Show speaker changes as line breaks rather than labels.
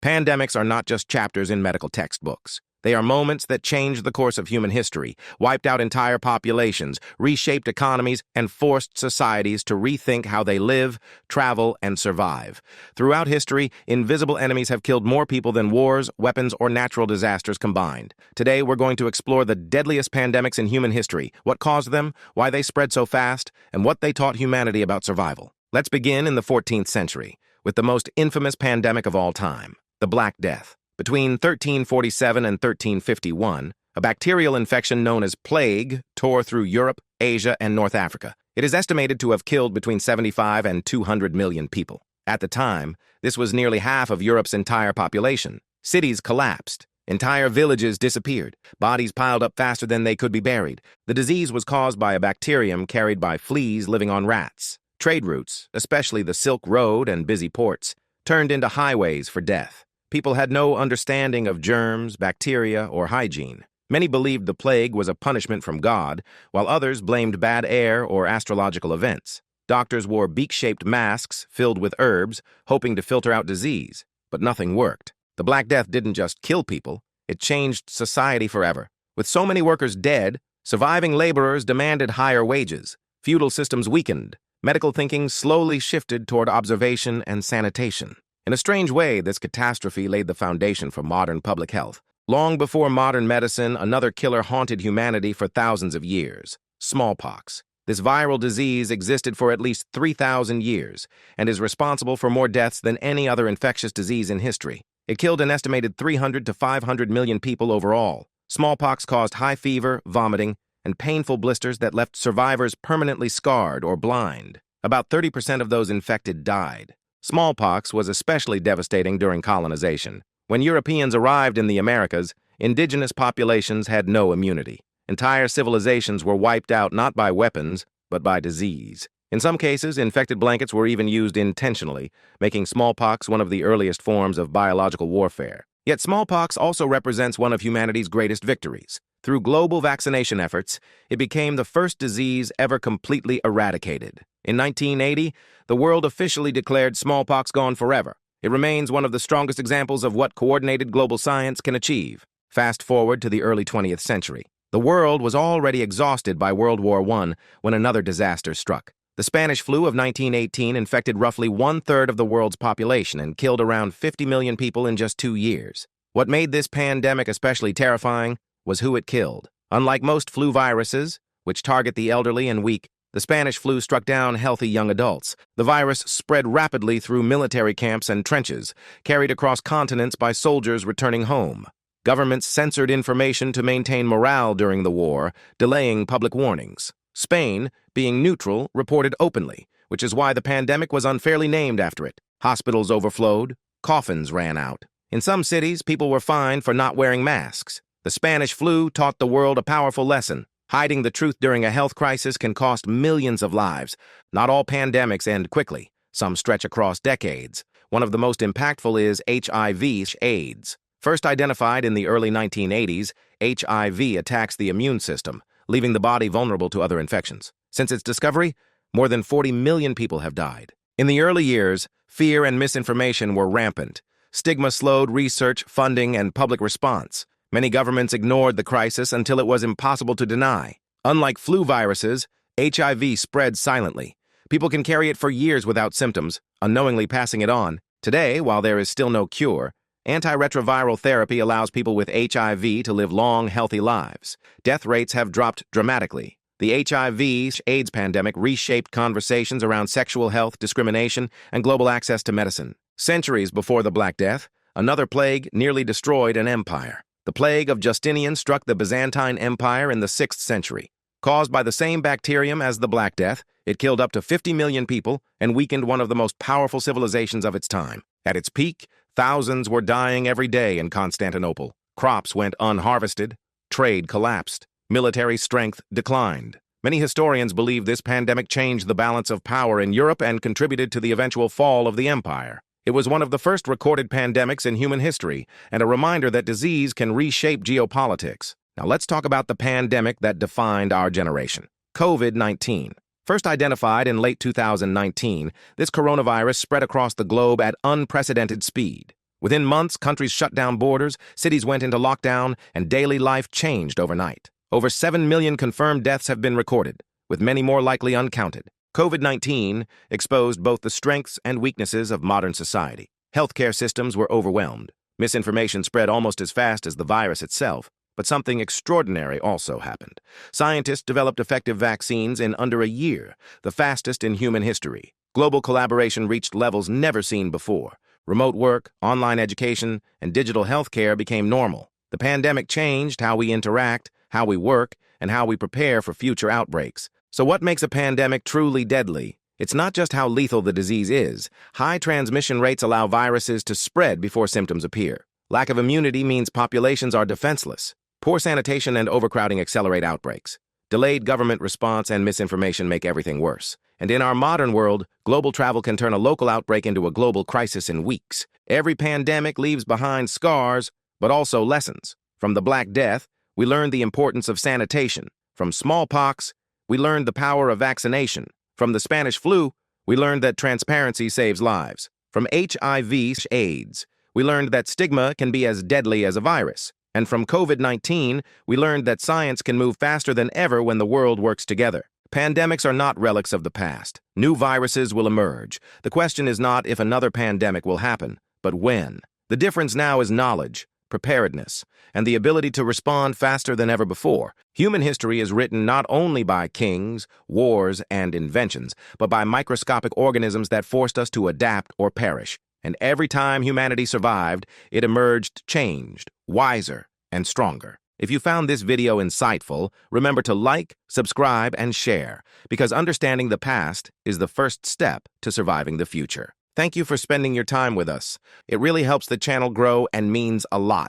Pandemics are not just chapters in medical textbooks. They are moments that changed the course of human history, wiped out entire populations, reshaped economies, and forced societies to rethink how they live, travel, and survive. Throughout history, invisible enemies have killed more people than wars, weapons, or natural disasters combined. Today, we're going to explore the deadliest pandemics in human history, what caused them, why they spread so fast, and what they taught humanity about survival. Let's begin in the 14th century, with the most infamous pandemic of all time, the Black Death. Between 1347 and 1351, a bacterial infection known as plague tore through Europe, Asia, and North Africa. It is estimated to have killed between 75 and 200 million people. At the time, this was nearly half of Europe's entire population. Cities collapsed. Entire villages disappeared. Bodies piled up faster than they could be buried. The disease was caused by a bacterium carried by fleas living on rats. Trade routes, especially the Silk Road and busy ports, turned into highways for death. People had no understanding of germs, bacteria, or hygiene. Many believed the plague was a punishment from God, while others blamed bad air or astrological events. Doctors wore beak-shaped masks filled with herbs, hoping to filter out disease, but nothing worked. The Black Death didn't just kill people, it changed society forever. With so many workers dead, surviving laborers demanded higher wages. Feudal systems weakened. Medical thinking slowly shifted toward observation and sanitation. In a strange way, this catastrophe laid the foundation for modern public health. Long before modern medicine, another killer haunted humanity for thousands of years: smallpox. This viral disease existed for at least 3,000 years and is responsible for more deaths than any other infectious disease in history. It killed an estimated 300 to 500 million people overall. Smallpox caused high fever, vomiting, and painful blisters that left survivors permanently scarred or blind. About 30% of those infected died. Smallpox was especially devastating during colonization. When Europeans arrived in the Americas, indigenous populations had no immunity. Entire civilizations were wiped out not by weapons, but by disease. In some cases, infected blankets were even used intentionally, making smallpox one of the earliest forms of biological warfare. Yet smallpox also represents one of humanity's greatest victories. Through global vaccination efforts, it became the first disease ever completely eradicated. In 1980, the world officially declared smallpox gone forever. It remains one of the strongest examples of what coordinated global science can achieve. Fast forward to the early 20th century. The world was already exhausted by World War I when another disaster struck. The Spanish flu of 1918 infected roughly one-third of the world's population and killed around 50 million people in just 2 years. What made this pandemic especially terrifying was who it killed. Unlike most flu viruses, which target the elderly and weak, the Spanish flu struck down healthy young adults. The virus spread rapidly through military camps and trenches, carried across continents by soldiers returning home. Governments censored information to maintain morale during the war, delaying public warnings. Spain, being neutral, reported openly, which is why the pandemic was unfairly named after it. Hospitals overflowed, coffins ran out. In some cities, people were fined for not wearing masks. The Spanish flu taught the world a powerful lesson. Hiding the truth during a health crisis can cost millions of lives. Not all pandemics end quickly. Some stretch across decades. One of the most impactful is HIV/AIDS. First identified in the early 1980s, HIV attacks the immune system, leaving the body vulnerable to other infections. Since its discovery, more than 40 million people have died. In the early years, fear and misinformation were rampant. Stigma slowed research, funding, and public response. Many governments ignored the crisis until it was impossible to deny. Unlike flu viruses, HIV spreads silently. People can carry it for years without symptoms, unknowingly passing it on. Today, while there is still no cure, antiretroviral therapy allows people with HIV to live long, healthy lives. Death rates have dropped dramatically. The HIV/AIDS pandemic reshaped conversations around sexual health, discrimination, and global access to medicine. Centuries before the Black Death, another plague nearly destroyed an empire. The plague of Justinian struck the Byzantine Empire in the 6th century. Caused by the same bacterium as the Black Death, it killed up to 50 million people and weakened one of the most powerful civilizations of its time. At its peak, thousands were dying every day in Constantinople. Crops went unharvested, trade collapsed, military strength declined. Many historians believe this pandemic changed the balance of power in Europe and contributed to the eventual fall of the empire. It was one of the first recorded pandemics in human history, and a reminder that disease can reshape geopolitics. Now let's talk about the pandemic that defined our generation. COVID-19. First identified in late 2019, this coronavirus spread across the globe at unprecedented speed. Within months, countries shut down borders, cities went into lockdown, and daily life changed overnight. Over 7 million confirmed deaths have been recorded, with many more likely uncounted. COVID-19 exposed both the strengths and weaknesses of modern society. Healthcare systems were overwhelmed. Misinformation spread almost as fast as the virus itself, but something extraordinary also happened. Scientists developed effective vaccines in under a year, the fastest in human history. Global collaboration reached levels never seen before. Remote work, online education, and digital healthcare became normal. The pandemic changed how we interact, how we work, and how we prepare for future outbreaks. So what makes a pandemic truly deadly? It's not just how lethal the disease is. High transmission rates allow viruses to spread before symptoms appear. Lack of immunity means populations are defenseless. Poor sanitation and overcrowding accelerate outbreaks. Delayed government response and misinformation make everything worse. And in our modern world, global travel can turn a local outbreak into a global crisis in weeks. Every pandemic leaves behind scars, but also lessons. From the Black Death, we learned the importance of sanitation. From smallpox, we learned the power of vaccination. From the Spanish flu, we learned that transparency saves lives. From HIV/AIDS, we learned that stigma can be as deadly as a virus. And from COVID-19, we learned that science can move faster than ever when the world works together. Pandemics are not relics of the past. New viruses will emerge. The question is not if another pandemic will happen, but when. The difference now is knowledge, preparedness, and the ability to respond faster than ever before. Human history is written not only by kings, wars, and inventions, but by microscopic organisms that forced us to adapt or perish. And every time humanity survived, it emerged changed, wiser, and stronger. If you found this video insightful, remember to like, subscribe, and share, because understanding the past is the first step to surviving the future. Thank you for spending your time with us. It really helps the channel grow and means a lot.